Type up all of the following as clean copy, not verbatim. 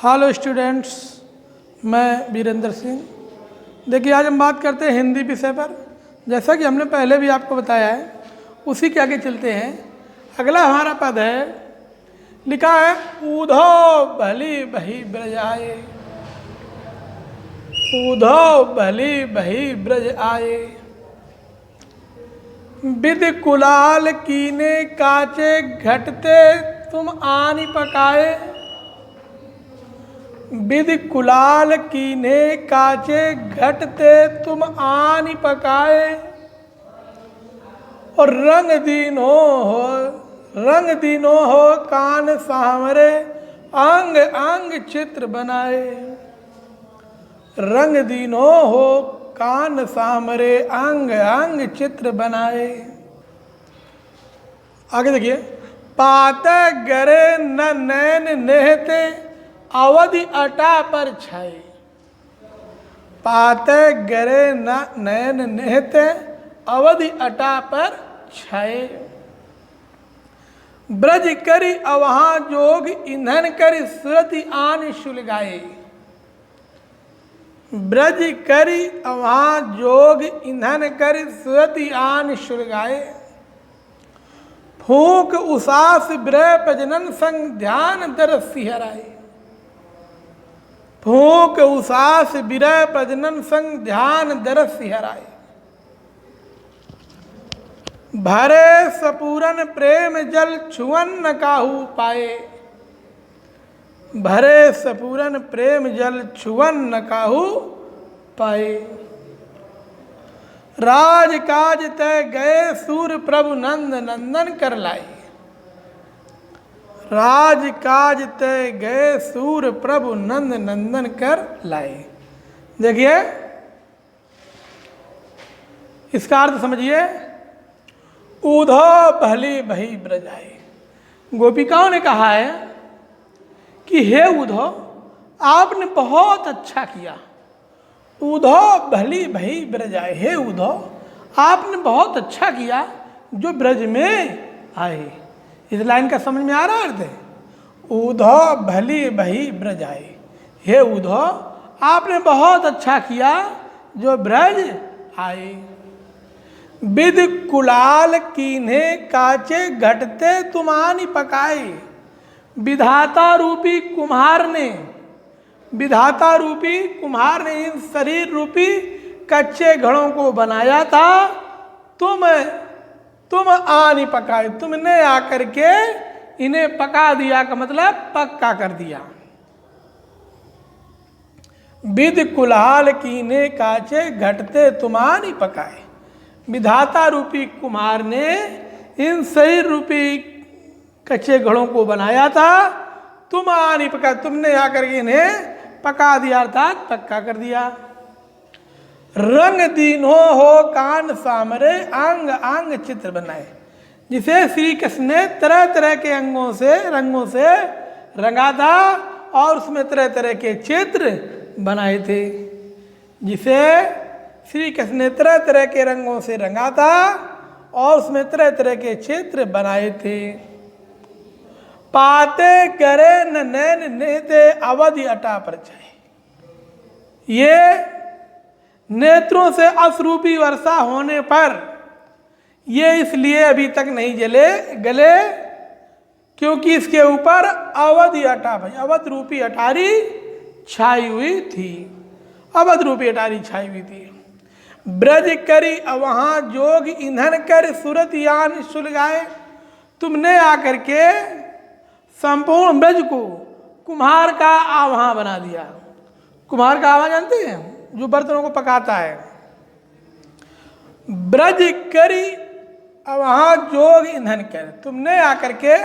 Hello students, मैं वीरेंद्र सिंह। देखिए, आज हम बात करते हैं हिंदी विषय पर। जैसा कि हमने पहले भी आपको बताया है, उसी के आगे चलते हैं। अगला हमारा पद है, लिखा है ऊधो भली बही ब्रज आए। ऊधो भली बही ब्रज आए, विद कुलाल कीने काचे घटते तुम आनि पकाए। विद कुलाल कीने काचे घटते तुम आनि पकाए। और रंग दीनो हो कान सामरे अंग अंग चित्र बनाए। रंग दीनो हो कान सामरे अंग अंग चित्र बनाए। आगे देखिए, पाते गरे न नैन नेहते अवधि अटा पर छाए। पाते गरे न नैन नेहते अवधि अटा पर छाए। ब्रज करी अवहाँ जोग ईंधन करी सुरति आन सुलगाए। ब्रज करी अवहाँ जोग ईंधन करी सुरति आन सुलगाए। फूक उसास विरह प्रजनन संग ध्यान दरस सिहराए। फूक उसास विरह प्रजनन संग ध्यान दरस सिहराए। भरे सपूरन प्रेम जल छुअन न काहू पाए। भरे सपूरन प्रेम जल छुअन न काहू पाए। राज काज तय गए सूर प्रभु नंद नंदन कर लाए। राज काज तय गए सूर प्रभु नंद नंदन कर लाए। देखिए, इसका अर्थ समझिए। ऊधो भली बही ब्रज आए। गोपिकाओं ने कहा है कि हे उद्धव, आपने बहुत अच्छा किया। उद्धव भली भई ब्रज आए। हे उद्धव, आपने बहुत अच्छा किया जो ब्रज में आए। इस लाइन का समझ में आ रहा अर्थ है? उद्धव भली भई ब्रज आए। हे उद्धव, आपने बहुत अच्छा किया जो ब्रज आए। विद कुलाल कीन्हे काचे घटते तुम आनि पकाए। विधाता रूपी कुम्हार ने, विधाता रूपी कुम्हार ने इन शरीर रूपी कच्चे घड़ों को बनाया था। तुम आनि पकाए, तुमने आकर के इन्हें पका दिया का मतलब पक्का कर दिया। विद कुलाल कीने काचे घटते तुम आनि पकाए। विधाता रूपी कुम्हार ने इन शरीर रूपी कच्चे घड़ों को बनाया था। तुम आनि पका, तुमने आकर के इन्हें पका दिया, अर्थात पक्का कर दिया। रंग दीनो हो कान सामरे अंग अंग चित्र बनाए। जिसे श्री कृष्ण ने तरह तरह के अंगों से, रंगों से रंगा था और उसमें तरह तरह के चित्र बनाए थे। जिसे श्री कृष्ण ने तरह तरह के रंगों से रंगा था और उसमें तरह तरह के चित्र बनाए थे। पाते करे न नैन नेहते अवधि अटा पर छाए। ये नेत्रों से अश्रूपी वर्षा होने पर ये इसलिए अभी तक नहीं गले क्योंकि इसके ऊपर अवधि अटा भाई, अवध रूपी अटारी छाई हुई थी। अवध रूपी अटारी छाई हुई थी। ब्रज करी वहाँ जोग ईंधन कर सुरत यान सुलगाए। तुमने आकर के संपूर्ण ब्रज को कुम्हार का आवाह बना दिया। कुम्हार का आवाह जानते हैं? जो बर्तनों को पकाता है। ब्रज करी वहाँ जोग ईंधन कर, तुमने आकर के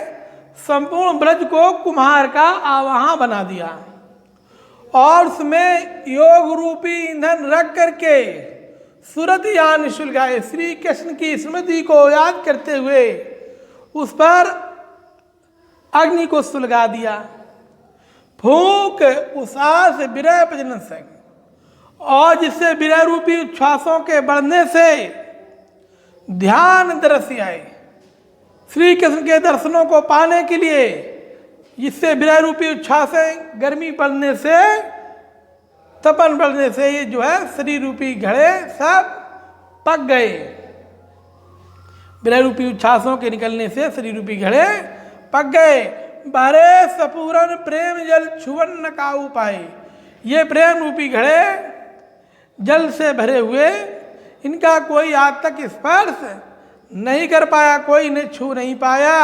संपूर्ण ब्रज को कुम्हार का आवाह बना दिया और उसमें योग रूपी ईंधन रख करके सुरत यान सुलगाए। श्री कृष्ण की स्मृति को याद करते हुए उस पर अग्नि को सुलगा दिया। फूक उसास विरह प्रजनन संग, और जिससे विरह रूपी उच्छ्वासों के बढ़ने से ध्यान दरस आए। श्री कृष्ण के दर्शनों को पाने के लिए जिससे विरह रूपी उच्छा से, गर्मी पड़ने से, तपन बढ़ने से ये जो है शरीर रूपी घड़े सब पक गए। विरह रूपी उच्छ्वासों के निकलने से शरीर रूपी घड़े पक गए। बारे सपूरन प्रेम जल छुवन न काऊ पाए। ये प्रेम रूपी घड़े जल से भरे हुए, इनका कोई आज तक स्पर्श नहीं कर पाया, कोई ने छू नहीं पाया।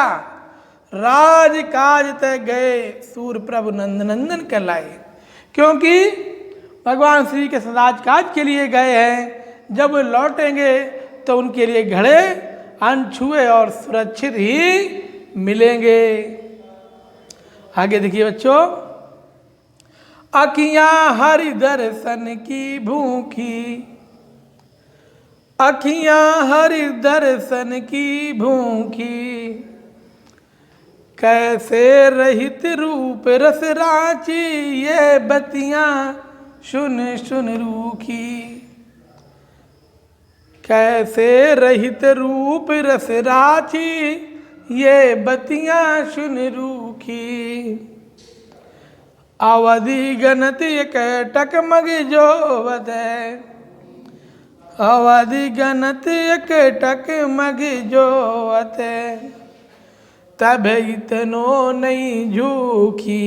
राज काज तय गए सूर प्रभु नंद नंदन कहलाए। क्योंकि भगवान श्री के राज काज के लिए गए हैं, जब वो लौटेंगे तो उनके लिए घड़े अनछुए और सुरक्षित ही मिलेंगे। आगे देखिए बच्चों, अखियां हरि दर्शन की भूखी, अखियां हरि दर्शन की भूखी, कैसे रहित रूप रस रांची, ये बतियां सुन सुन रूखी। कैसे रहित रूप रस रांची, ये बतियां सुन रूखी। अवधि गणत एकटक मग जोवत है, अवधि गणत एकटक मग जोवत है, तब इतनो नहीं झूठी,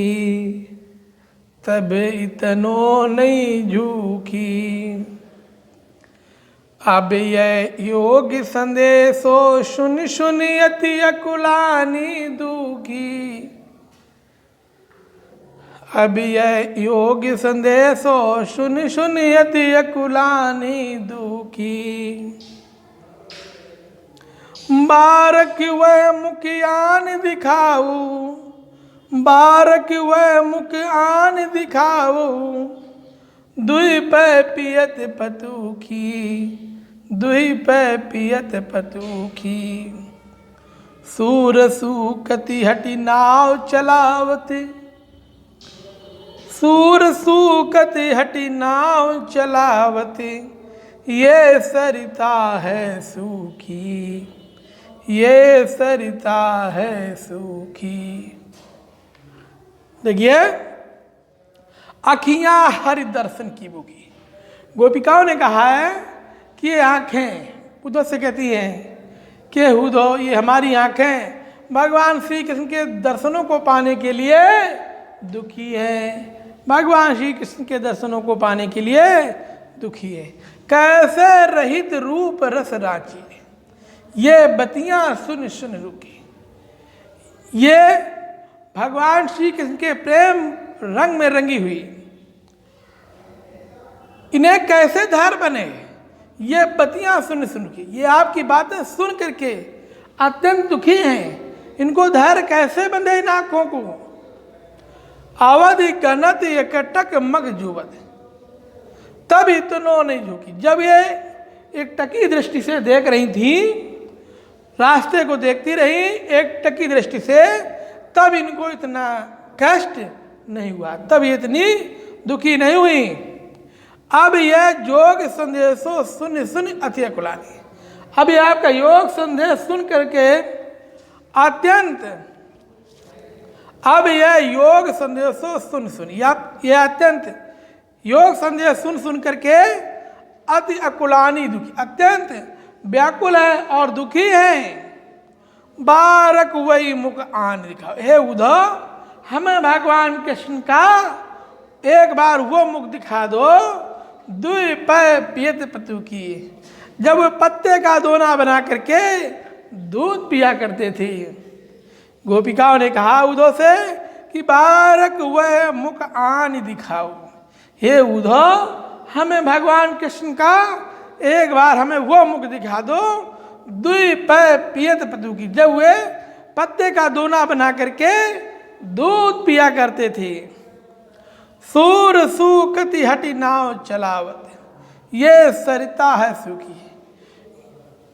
तब इतनो नहीं झूठी। अब यह योग संदेशो सुन सुन अति अकुलानी दुखी। अब यह योग संदेशो सुन सुन अति अकुलानी दुखी। बारक वह मुख आन दिखाऊ, बारक वह मुख आन दिखाऊ, दुई पै पियत पतूखी, दुई पै पियत पतूखी। सूर सूकति हटी नाव चलावत, सूर सूकति हटी नाव चलावत, ये सरिता है सूखी, ये सरिता है सूखी। देखिए, अखियां हरि दर्शन की भूखी। गोपिकाओं ने कहा है कि ये आँखें, उद्धव से कहती हैं कि उद्धव ये हमारी आँखें भगवान श्री कृष्ण के दर्शनों को पाने के लिए दुखी है, भगवान श्री कृष्ण के दर्शनों को पाने के लिए दुखी है। कैसे रहित रूप रस रांची, ये बतियां सुन सुन रुकी। ये भगवान श्री कृष्ण के प्रेम रंग में रंगी हुई, इन्हें कैसे धार बने, ये बतियां सुन सुन की। ये आपकी बातें सुन करके अत्यंत दुखी हैं, इनको धैर्य कैसे बंधे इन आंखों को। अवधि गणत एकटक मग जुवत, तब इतनो नहीं झुकी। जब ये एक टकी दृष्टि से देख रही थी, रास्ते को देखती रही एक टकी दृष्टि से, तब इनको इतना कष्ट नहीं हुआ, तब ये इतनी दुखी नहीं हुई। अब यह योग संदेशो सुन सुन अति अकुलानी। अब यह आपका योग संदेश सुन करके अत्यंत, अब यह योग संदेशो सुन सुन, यह अत्यंत योग संदेश सुन सुन करके अति अकुलानी दुखी, अत्यंत व्याकुल है और दुखी है। बारक वही मुख आन दिखाओ, हे उद्धव हमें भगवान कृष्ण का एक बार वो मुख दिखा दो। दुई पै पियत पतु की, जब वो पत्ते का दोना बना करके दूध पिया करते थे। गोपिकाओं ने कहा उद्धव से कि बारक वह मुख आन दिखाओ, हे उद्धव हमें भगवान कृष्ण का एक बार हमें वो मुख दिखा दो। दुई पै पियत पतु की, जब वे पत्ते का दोना बना करके दूध पिया करते थे। सूर सूकति हटी नाव चलावत, ये सरिता है सूखी।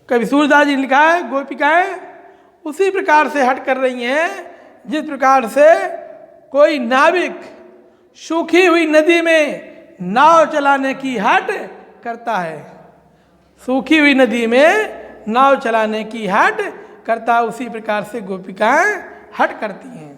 कवि सूरदास जी ने लिखा है, गोपिकाएं उसी प्रकार से हट कर रही हैं जिस प्रकार से कोई नाविक सूखी हुई नदी में नाव चलाने की हट करता है। सूखी हुई नदी में नाव चलाने की हट करता, उसी प्रकार से गोपिकाएं हट करती हैं।